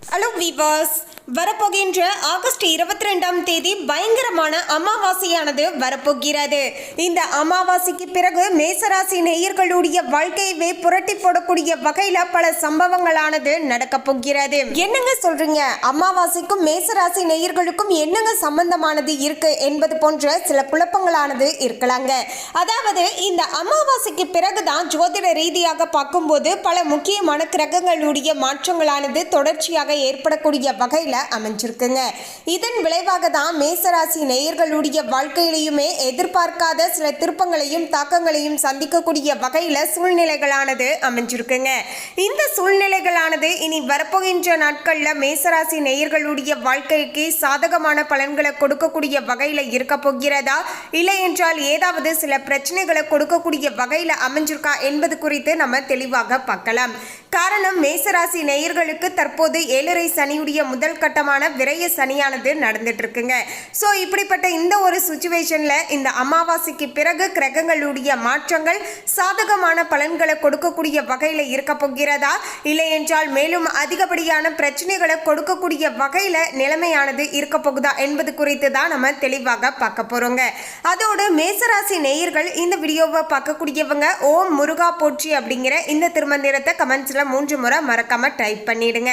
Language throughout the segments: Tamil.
ஹலோ வீவர்ஸ், வரப்போகின்ற ஆகஸ்ட் 22ஆம் தேதி பயங்கரமான அமாவாசையானது வரப்போகிறது. இந்த அமாவாசைக்கு பிறகு மேசராசி நேயர்களுடைய வாழ்க்கையவே புரட்டி போடக்கூடிய வகையில பல சம்பவங்களானது நடக்க போகிறது. என்னங்க சொல்றீங்க? அமாவாசைக்கும் மேசராசி நேயர்களுக்கும் என்னங்க சம்பந்தமானது இருக்கு என்பது போன்ற சில குழப்பங்களானது இருக்கலாங்க. அதாவது இந்த அமாவாசைக்கு பிறகுதான் ஜோதிட ரீதியாக பார்க்கும்போது பல முக்கியமான கிரகங்களுடைய மாற்றங்களானது தொடர்ச்சியாக ஏற்படக்கூடிய வகையில் அமைஞ்சிருக்குங்க. இதன் விளைவாக தான் மேசராசி நேயர்களுடைய வாழ்க்கையிலையுமே எதிர்பார்க்காத சில திருப்பங்களையும் தாக்கங்களையும் சந்திக்கக்கூடிய வகையில் சூழ்நிலைகளானது அமைஞ்சிருக்குங்க. இந்த சூழ்நிலைகளானது இனி வரப்போகின்ற நாட்களில் மேசராசி நேயர்களுடைய வாழ்க்கைக்கு சாதகமான பலன்களை கொடுக்கக்கூடிய வகையில் இருக்க போகிறதா, இல்லை என்றால் ஏதாவது சில பிரச்சனைகளை கொடுக்கக்கூடிய வகையில் அமைஞ்சிருக்கா என்பது குறித்து நம்ம தெளிவாக பார்க்கலாம். காரணம், மேசராசி நேயர்களுக்கு தற்போது 7.5 சனியுடைய முதல் கட்டமான விரைய சனியானது நடந்துட்டு இருக்குங்க. ஸோ இப்படிப்பட்ட இந்த ஒரு சுச்சுவேஷன்ல இந்த அமாவாசைக்கு பிறகு கிரகங்களுடைய மாற்றங்கள் சாதகமான பலன்களை கொடுக்கக்கூடிய வகையில் இருக்க போகிறதா, இல்லை என்றால் மேலும் அதிகப்படியான பிரச்சனைகளை கொடுக்கக்கூடிய வகையில் நிலைமையானது இருக்க போகுதா என்பது குறித்து தான் நம்ம தெளிவாக பார்க்க போறோங்க. அதோடு மேசராசி நேயர்கள் இந்த வீடியோவை பார்க்கக்கூடியவங்க ஓம் முருகா போற்றி அப்படிங்கிற இந்த திருமந்திரத்தை கமெண்ட்ஸ்ல 3 முறை மறக்காம டைப் பண்ணிடுங்க.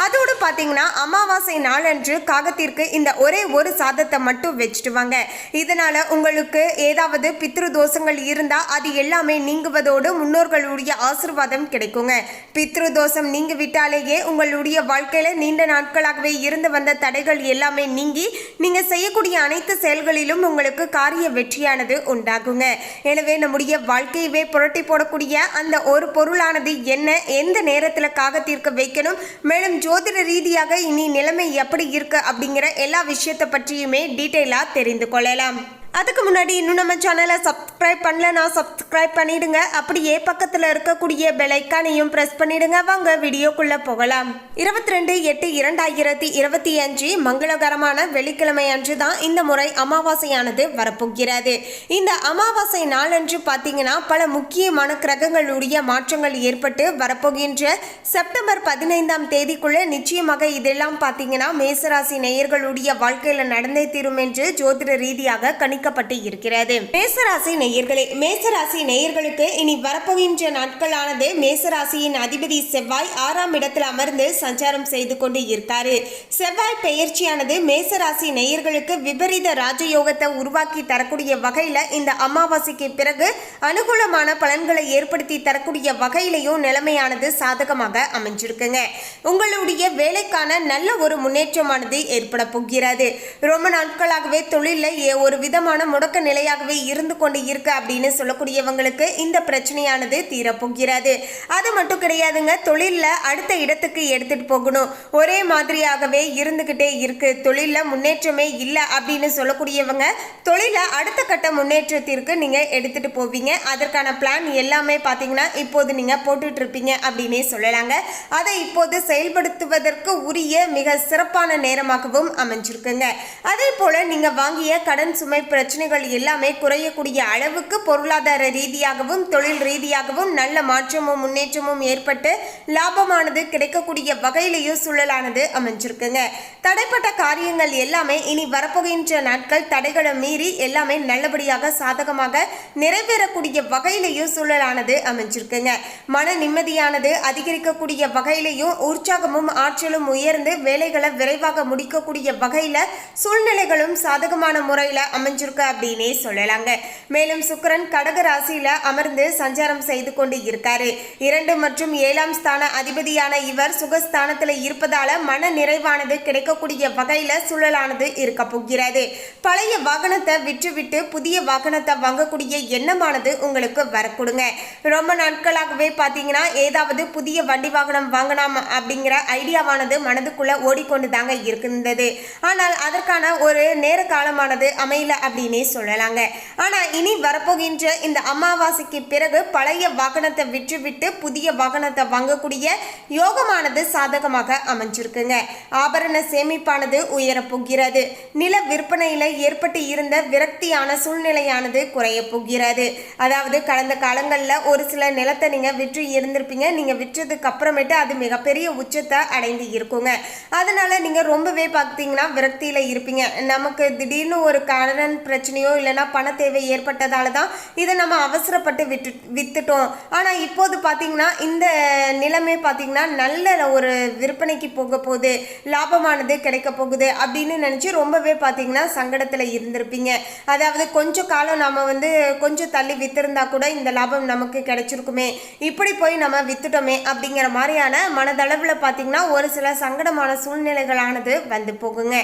அதோடு பார்த்தீங்கன்னா அமாவாசை நாளன்று காகத்திற்கு இந்த ஒரே ஒரு சாதத்தை மட்டும் வச்சுட்டு வாங்க. இதனால உங்களுக்கு ஏதாவது பித்ரு தோஷங்கள் இருந்தா அது எல்லாமே நீங்குவதோடு முன்னோர்களுடைய ஆசீர்வாதம் கிடைக்குங்க. பித்ரு தோஷம் நீங்கி விட்டாலேயே உங்களுடைய வாழ்க்கையில நீண்ட நாட்களாகவே இருந்து வந்த தடைகள் எல்லாமே நீங்கி நீங்க செய்யக்கூடிய அனைத்து செயல்களிலும் உங்களுக்கு காரிய வெற்றியானது உண்டாகுங்க. எனவே நம்முடைய வாழ்க்கையவே புரட்டி போடக்கூடிய அந்த ஒரு பொருளானது என்ன, எந்த நேரத்தில் காகத்திற்கு வைக்கணும், மேலும் ஜோதிட ரீதியாக இனி நிலைமை எப்படி இருக்கு அப்படிங்கிற எல்லா விஷயத்தை பற்றியுமே டீட்டெயிலா தெரிந்து கொள்ளலாம். அதுக்கு முன்னாடி இன்னும் நம்ம சேனலை சப்ஸ்கிரைப் பண்ணலன்னா சப்ஸ்கிரைப் பண்ணிடுங்க. அப்படியே பக்கத்தில் இருக்கக்கூடிய பெல் ஐக்கானையும் பிரஸ் பண்ணிடுங்க. வாங்க வீடியோக்குள்ள போகலாம். 22/8/2025 மங்களகரமான வெள்ளிக்கிழமை அன்று தான் இந்த முறை அமாவாசையானது வரப்போகிறது. இந்த அமாவாசை நாளன்று பார்த்தீங்கன்னா பல முக்கியமான கிரகங்களுடைய மாற்றங்கள் ஏற்பட்டு வரப்போகின்ற செப்டம்பர் 15ஆம் தேதிக்குள்ள நிச்சயமாக இதெல்லாம் பார்த்தீங்கன்னா மேசராசி நேயர்களுடைய வாழ்க்கையில் நடந்தே தீரும் என்று ஜோதிட ரீதியாக கணிக்கப்பட்டு இருக்கிறது. மேசராசி நேயர்களே, மேசராசி நேயர்களுக்கு இனி வரப்போகின்ற நாட்களானது மேசராசியின் அதிபதி செவ்வாய் 6ஆம் இடத்தில் அமர்ந்து சஞ்சாரம் செய்து கொண்டு இருக்காரு. செவ்வாய் பெயர்ச்சியானது மேசராசி நேயர்களுக்கு விபரீத ராஜயோகத்தை உருவாக்கி தரக்கூடிய வகையில இந்த அமாவாசைக்கு பிறகு அனுகூலமான பலன்களை ஏற்படுத்தி தரக்கூடிய வகையிலையும் நிலைமையானது சாதகமாக அமைஞ்சிருக்குங்க. உங்களுடைய வேலைக்கான நல்ல ஒரு முன்னேற்றமானது ஏற்பட போகிறது. ரொம்ப நாட்களாகவே தொழிலில் ஒரு விதமான முடக்க நிலையாகவே இருந்து கொண்டு இருக்கு அப்படின்னு சொல்லக்கூடியவங்களுக்கு இந்த பிரச்சனையானது தீரப்போகிறது. அது மட்டும் கிடையாதுங்க, தொழிலில் அடுத்த இடத்துக்கு எடுத்துட்டு போகணும், ஒரே மாதிரியாகவே இருந்துகிட்டே இருக்கு, தொழிலில் முன்னேற்றமே இல்லை அப்படின்னு சொல்லக்கூடியவங்க தொழிலை அடுத்த கட்ட முன்னேற்றத்திற்கு நீங்க எடுத்துட்டு போவீங்க. அதற்கான பிளான் எல்லாமே பார்த்தீங்கன்னா இப்போது நீங்க போட்டுட்டு இருப்பீங்க அப்படின்னே சொல்லலாங்க. அதை இப்போது செயல்படுத்துவதற்கு உரிய மிக சிறப்பான நேரமாகவும் அமைஞ்சிருக்குங்க. அதே போல நீங்க வாங்கிய கடன் சுமை பிரச்சனைகள் எல்லாமே குறையக்கூடிய அளவுக்கு பொருளாதார ரீதியாகவும் தொழில் ரீதியாகவும் நல்ல மாற்றமும் முன்னேற்றமும் ஏற்பட்டு லாபமானது கிடைக்கக்கூடிய வகையிலேயும் சூழலானது அமைஞ்சிருக்குங்க. தடைப்பட்ட காரியங்கள் எல்லாமே இனி வரப்போகின்ற நாட்கள் தடைகளை மீறி எல்லாமே நல்லபடியாக சாதகமாக நிறைவேறக்கூடிய வகையிலேயும் சூழலானது அமைஞ்சிருக்குங்க. மன நிம்மதியானது அதிகரிக்கக்கூடிய வகையிலையும் உற்சாகமும் ஆற்றலும் உயர்ந்து வேலைகளை விரைவாக முடிக்கக்கூடிய வகையில சூழ்நிலைகளும் சாதகமான முறையில அமைஞ்சிருக்கு அப்படின்னே சொல்லலாங்க. மேலும் சுக்கிரன் கடக ராசியில அமர்ந்து சஞ்சாரம் செய்து கொண்டு இருக்காரு. 2 மற்றும் 7ஆம் ஸ்தான அதிபதியான இவர் சுகஸ்தானத்தில் இருப்பதால மன நிறைவானது கிடைக்கக்கூடிய வகையில சூழலானது இருக்க போகிறது. பழைய வாகனத்தை விற்றுவிட்டு புதிய வாகனத்தை வாங்கக்கூடிய எண்ணமானது உங்களுக்கு வரக்கூடுங்க. ரொம்ப நாட்களாகவே பார்த்தீங்கன்னா ஏதாவது புதிய வண்டி வாகனம் வாங்கலாம் அப்படிங்கிற ஐடியாவானது மனதுக்குள்ள ஓடிக்கொண்டு தாங்க இருக்கின்றது. ஆனால் அதற்கான ஒரு நேர காலமானது அமையல அப்படி அப்படின்னே சொல்லலாங்க. ஆனால் இனி வரப்போகின்ற இந்த அமாவாசைக்கு பிறகு பழைய வாகனத்தை விற்றுவிட்டு புதிய வாகனத்தை வாங்கக்கூடிய யோகமானது சாதகமாக அமைஞ்சிருக்குங்க. ஆபரண சேமிப்பானது உயரப்போகிறது. நில விற்பனையில் ஏற்பட்டு இருந்த விரக்தியான சூழ்நிலையானது குறைய போகிறது. அதாவது கடந்த காலங்களில் ஒரு சில நிலத்தை நீங்கள் விற்று இருந்திருப்பீங்க. நீங்கள் விற்றதுக்கு அப்புறமேட்டு அது மிகப்பெரிய உச்சத்தை அடைந்து இருக்குங்க. அதனால நீங்கள் ரொம்பவே பார்த்தீங்கன்னா விரக்தியில் இருப்பீங்க. நமக்கு திடீர்னு ஒரு கடன் பிரச்சனையோ இல்லைன்னா பண தேவை ஏற்பட்டதால தான் இதை நம்ம அவசரப்பட்டு வித்துட்டோம். ஆனால் இப்போது பார்த்தீங்கன்னா இந்த நிலைமை பார்த்தீங்கன்னா நல்ல ஒரு விற்பனைக்கு போக போகுது, லாபமானது கிடைக்க போகுது அப்படின்னு நினச்சி ரொம்பவே பார்த்தீங்கன்னா சங்கடத்தில் இருந்திருப்பீங்க. அதாவது கொஞ்சம் காலம் நம்ம கொஞ்சம் தள்ளி வித்திருந்தா கூட இந்த லாபம் நமக்கு கிடைச்சிருக்குமே, இப்படி போய் நம்ம வித்துட்டோமே அப்படிங்கிற மாதிரியான மனதளவில் பார்த்தீங்கன்னா ஒரு சில சங்கடமான சூழ்நிலைகளானது வந்து போகுங்க.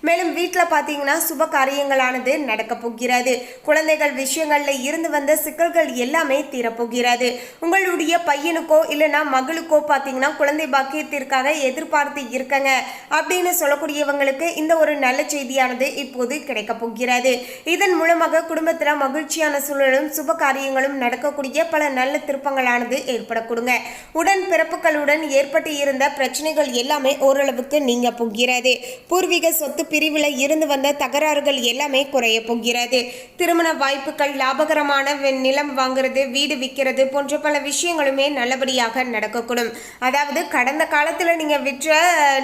மேலும் வீட்டில் பார்த்தீங்கன்னா சுப காரியங்களானது நடக்க போகிறது. குழந்தைகள் விஷயங்களில் இருந்து வந்த சிக்கல்கள் எல்லாமே தீரப்போகிறது. உங்களுடைய பையனுக்கோ இல்லைன்னா மகளுக்கோ பார்த்தீங்கன்னா குழந்தை பாக்கியத்திற்காக எதிர்பார்த்து இருக்கங்க அப்படின்னு சொல்லக்கூடியவங்களுக்கு இந்த ஒரு நல்ல செய்தியானது இப்போது கிடைக்க போகிறது. இதன் மூலமாக குடும்பத்தில் மகிழ்ச்சியான சூழலும் சுப காரியங்களும் நடக்கக்கூடிய பல நல்ல திருப்பங்களானது ஏற்படக்கூடுங்க. உடன் பிறப்புகளுடன் ஏற்பட்டு இருந்த பிரச்சனைகள் எல்லாமே ஓரளவுக்கு நீங்க போகிறது. பூர்வீக சொத்து பிரிவில் இருந்து வந்த தகராறுகள் எல்லாமே குறைய போகிறது. திருமண வாய்ப்புகள், லாபகரமான நிலம் வாங்குறது, வீடு விற்கிறது போன்ற பல விஷயங்களுமே நல்லபடியாக நடக்கக்கூடும். அதாவது கடந்த காலத்தில் நீங்கள் விற்ற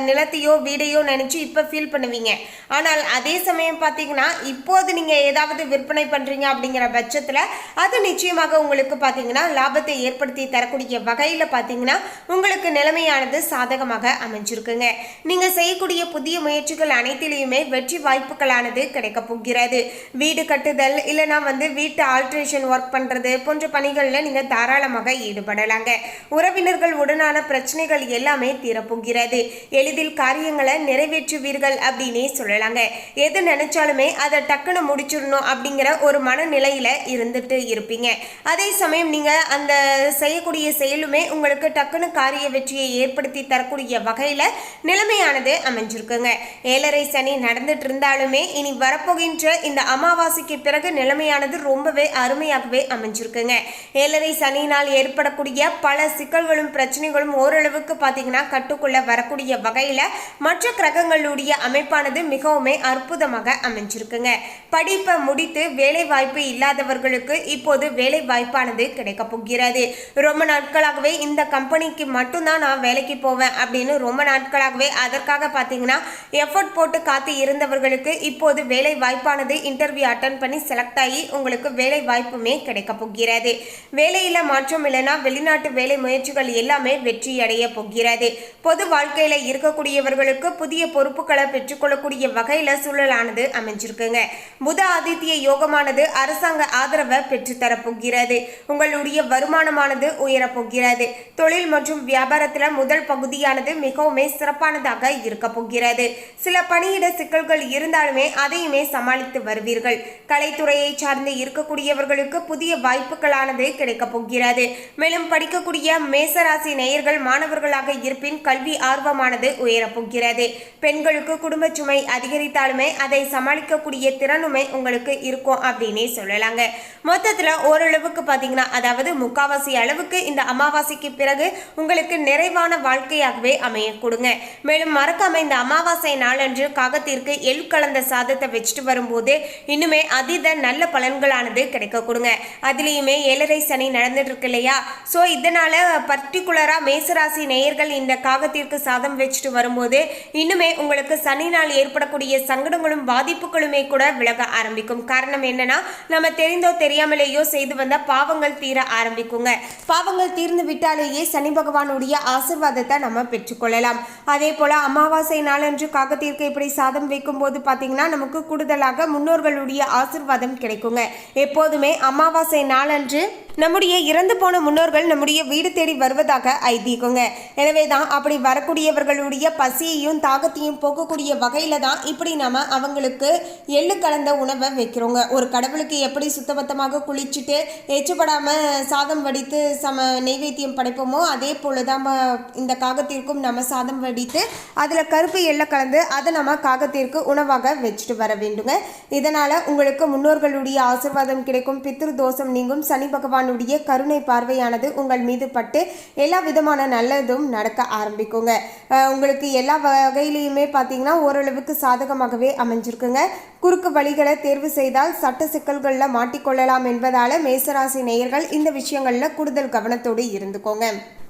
நிலத்தையோ வீடையோ நினச்சி இப்போ ஃபீல் பண்ணுவீங்க. ஆனால் அதே சமயம் பார்த்தீங்கன்னா இப்போது நீங்கள் ஏதாவது விற்பனை பண்ணுறீங்க அப்படிங்கிற பட்சத்தில் அது நிச்சயமாக உங்களுக்கு பார்த்தீங்கன்னா லாபத்தை ஏற்படுத்தி தரக்கூடிய வகையில் பார்த்தீங்கன்னா உங்களுக்கு நிலைமையானது சாதகமாக அமைஞ்சிருக்குங்க. நீங்கள் செய்யக்கூடிய புதிய முயற்சிகள் அனைத்திலையுமே வெற்றி வாய்ப்புகளானது கிடைக்க போகிறது. வீடு கட்டுதல் இல்லைனா வீட்டு ஆல்ட்ரேஷன் ஒர்க் பண்ணுறது போன்ற பணிகளில் நீங்கள் தாராளமாக ஈடுபடலாங்க. உறவினர்கள் உடனான பிரச்சனைகள் எல்லாமே தீரப்போகிறது. எளிதில் காரியங்களை நிறைவேற்றுவீர்கள் அப்படின்னே சொல்லலாங்க. எது நினைச்சாலுமே அதை டக்குன்னு முடிச்சிடணும் அப்படிங்கிற ஒரு மனநிலையில் இருந்துட்டு இருப்பீங்க. அதே சமயம் நீங்கள் அந்த செய்யக்கூடிய செயலுமே உங்களுக்கு டக்குன்னு காரிய வெற்றியை ஏற்படுத்தி தரக்கூடிய வகையில் நிலைமையானது அமைஞ்சிருக்குங்க. 7.5 சனி நடந்துட்டு இருந்தாலுமே இனி வரப்போகின்ற இந்த அமாவாசைக்கு பிறகு நிலைமையானது ரொம்பவே அருமையாகவே அமைஞ்சிருக்குங்க. 7.5 சனியினால் ஏற்படக்கூடிய பல சிக்கல்களும் பிரச்சனைகளும் ஓரளவுக்கு பார்த்தீங்கன்னா கட்டுக்குள்ள வரக்கூடிய வகையில் மற்ற கிரகங்களுடைய அமைப்பானது மிகவும் அற்புதமாக அமைஞ்சிருக்குங்க. படிப்பை முடித்து வேலை வாய்ப்பு இல்லாதவர்களுக்கு இப்போது வேலை வாய்ப்பானது கிடைக்க போகிறது. ரொம்ப நாட்களாகவே இந்த கம்பெனிக்கு மட்டும்தான் நான் வேலைக்கு போவேன் அப்படின்னு ரொம்ப நாட்களாகவே அதற்காக பார்த்தீங்கன்னா எஃபர்ட் போட்டு காத்து இருந்தவர்களுக்கு இப்போது வேலை வாய்ப்பானது இன்டர்வியூ அட்டன் பண்ணி செலக்ட் ஆகி உங்களுக்கு வேலை வாய்ப்புமே கிடைக்க போகிறது. வேலையில் மாற்றம் இல்லைன்னா வெளிநாட்டு வேலை முயற்சிகள் எல்லாமே வெற்றி அடைய போகிறது. பொது வாழ்க்கையில இருக்கக்கூடியவர்களுக்கு புதிய பொறுப்புகளை பெற்றுக்கொள்ளக்கூடிய வகையில சூழலானது அமைஞ்சிருக்குங்க. புத ஆதித்ய யோகமானது அரசாங்க ஆதரவை பெற்றுத்தர போகிறது. உங்களுடைய வருமானமானது உயரப்போகிறது. தொழில் மற்றும் வியாபாரத்தில் முதல் பகுதியானது மிகவும் சிறப்பானதாக இருக்க போகிறது. சில பணியிட சிக்கல்கள் இருந்தாலுமே அதையுமே சமாளித்து வருவீர்கள். கலைத்துறையை சார்ந்து இருக்கக்கூடியவர்களுக்கு புதிய வாய்ப்புகளானது கிடைக்க போகிறது. மேலும் படிக்கக்கூடிய மேசராசி நேயர்கள் மாணவர்களாக இருப்பின் கல்வி ஆர்வமானது உயரப்போகிறது. பெண்களுக்கு குடும்ப சுமை அதிகரித்தாலுமே அதை சமாளிக்கக்கூடிய திறனுமே உங்களுக்கு இருக்கும் அப்படின்னே சொல்லலாங்க. மொத்தத்தில் ஓரளவுக்கு பார்த்தீங்கன்னா அதாவது முக்காவாசி அளவுக்கு இந்த அமாவாசைக்கு பிறகு உங்களுக்கு நிறைவான வாழ்க்கையாகவே அமைய கொடுங்க. மேலும் மறக்காம இந்த அமாவாசை நாளன்று காகத்திற்கு எள் கலந்த சாதத்தை வச்சுட்டு வரும்போது இன்னுமே அதீத நல்ல பலன்களானது கிடைக்க கொடுங்க. அதுலேயுமே 7.5 சனி நடந்துட்டு இருக்கு இல்லையா, ஸோ இதனால பர்டிகுலராக மேசராசி நேயர்கள் இந்த காகத்திற்கு சாதம் வச்சுட்டு வரும்போது இன்னுமே உங்களுக்கு சனினால் ஏற்படக்கூடிய சங்கடங்களும் பாதிப்புகளுமே கூட விலக ஆரம்பிக்கும். காரணம் என்னன்னா நம்ம தெரிந்தோ தெரியாமலேயோ செய்து வந்த பாவங்கள் தீர ஆரம்பிக்குங்க. பாவங்கள் தீர்ந்து விட்டாலேயே சனி பகவானுடைய ஆசீர்வாதத்தை நம்ம பெற்றுக்கொள்ளலாம். அதே போல அமாவாசை நாளன்று காகத்திற்கு இப்படி சாதம் வைக்கும் போது பார்த்தீங்கன்னா நமக்கு கூடுதலாக முன்னோர்களுடைய ஆசீர்வாதம் கிடைக்குங்க. எப்போதுமே அமாவாசை நாளன்று நம்முடைய இறந்து போன முன்னோர்கள் நம்முடைய வீடு தேடி வருவதாக ஐதீகங்க. எனவே தான் அப்படி வரக்கூடியவர்களுடைய பசியையும் தாகத்தையும் போக்கக்கூடிய வகையில் தான் இப்படி நம்ம அவங்களுக்கு எள்ளு கலந்த உணவை வைக்கிறோங்க. ஒரு கடவுளுக்கு எப்படி சுத்தபத்தமாக குளிச்சுட்டு எச்சுப்படாமல் சாதம் வடித்து நெய்வேத்தியம் படைப்போமோ அதே போல தான் இந்த காகத்திற்கும் நம்ம சாதம் வடித்து அதில் கருப்பு எள்ளை கலந்து அதை நம்ம காகத்திற்கு உணவாக வச்சுட்டு வர வேண்டுங்க. இதனால் உங்களுக்கு முன்னோர்களுடைய ஆசீர்வாதம் கிடைக்கும், பித்ரு தோஷம் நீங்கும், சனி பகவானுடைய கருணை பார்வையானது உங்கள் மீது பட்டு எல்லா விதமான நல்லதும் நடக்க ஆரம்பிக்குங்க. உங்களுக்கு எல்லா வகையிலையுமே பார்த்தீங்கன்னா ஓரளவுக்கு சாதகமாகவே அமைஞ்சிருக்குங்க. குறுக்கு வழிகளை தேர்வு செய்தால் சட்ட சிக்கல்களில் மாட்டிக்கொள்ளலாம் என்பதால் மேசராசி நேயர்கள் இந்த விஷயங்களில் கூடுதல் கவனத்தோடு இருந்துக்கோங்க.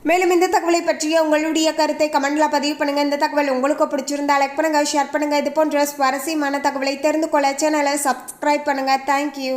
மேலும் இந்த தகவலை பற்றிய உங்களுடைய கருத்தை கமெண்ட்ல பதிவு பண்ணுங்க. இந்த தகவல் உங்களுக்கு பிடிச்சிருந்தா லைக் பண்ணுங்க, ஷேர் பண்ணுங்க. இது போன்ற சுவாரஸ்யமான தகவலை தெரிந்து கொள்ள சேனலை சப்ஸ்கிரைப் பண்ணுங்க. தேங்க்யூ.